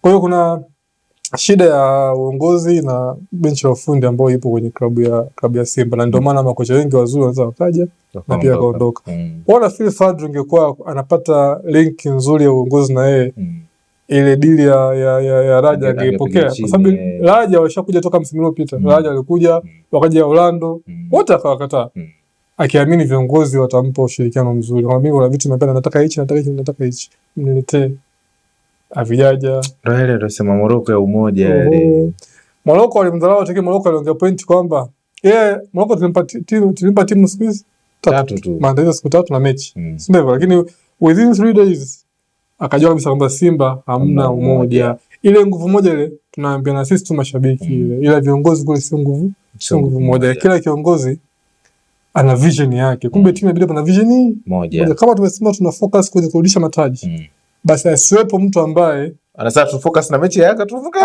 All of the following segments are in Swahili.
Kwa hiyo kuna shida ya uongozi na benchi la ufundi ambao ipo kwenye klabu ya Simba, na ndio maana makocha wengi wazuri wanaweza wakaja na pia kaondoka. Wala Phil Fadlu ingekuwa anapata link nzuri ya uongozi na yeye, ile deal ya Raja angeipokea, kwa sababu Raja washakuja toka msimu uliopita. Raja alikuja, wakaja Orlando, wote akawakataa, akiamini viongozi watampa ushirikiano mzuri. Kwa mimi kuna vitu nimependa, nataka hichi, mniletee. Avijaja Raila anasema Morocco ya umoja yale. Morocco walimdharau, teke Morocco aliongea point kwamba Morocco tulimpa timu siku hizi 3 tu. Maandalizi siku 3 na mechi. Si ndivyo? Lakini within 3 days akajua kabisa kwamba Simba hamna umoja. Ile nguvu moja ile tunaambia na sisi tu mashabiki ile. Ila viongozi kule sio nguvu moja. Kila kiongozi ana vision yake. Kumbe timu inabidi na vision moja. Kama tumesema tuna focus kwenye kurudisha mataji. Basi asiwepo mtu ambaye anasema tu focus na mechi ya Yanga, tuvuka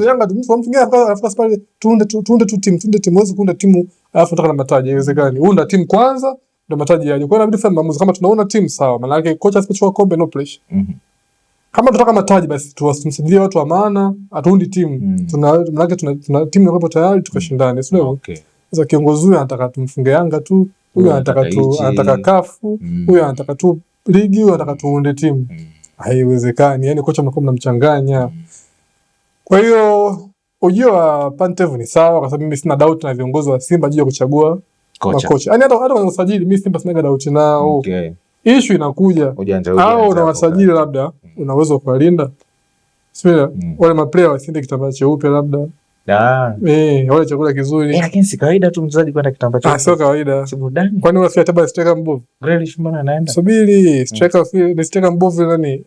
Yanga tu mtu mwingine afika pale tuunde tu timu wewe kuunda timu alafu nataka na mataji. Haiwezekani. Unda timu kwanza ndio mataji yaje. Kwa hiyo inabidi fanya maamuzi, kama tunaona timu sawa, maana yake kocha asipochukua kombe no pressure. Kama tunataka mataji basi tuwasimsidie watu wa maana, atuundi timu. Maana yake tuna timu inakuwa tayari tukashindane, sio hivyo? Sasa kiongozi huyu anataka tumfunge Yanga tu, huyu anataka kafu, huyu anataka tu ligi, huyu anataka tuunde timu. Haiwezekani. Yani kocha mnakuwa mnamchanganya. Kwa hiyo ujio wa Pantev ni sawa, kwa sababu mimi sina doubt na viongozi wa Simba juu ya kuchagua kocha. Yani hata kwa usajili mimi Simba sina doubt nao. Issue inakuja au unawasajili labda unaweza kuwalinda. Sio wale maplayer wasinde kitambaa cheupe labda. Wale chakula kizuri. Lakini si kawaida tu mchezaji kwenda kitambaa cheupe. Sio kawaida. Burudani. Kwani unafia tabia striker mbovu? Grealish mbona anaenda? Subiri, striker mbovu nani?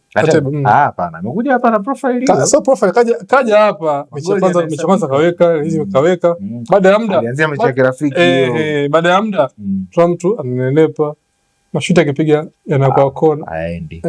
Hapana, amekuja hapa na profile hiyo. Sio profile, kaja hapa mechi kwanza kaweka, hizi kaweka. Baada ya muda alianzia mechi ya kirafiki hiyo. Baada ya muda mtu ananenepa. Mashuti akipiga yanakuwa kona. Aendi.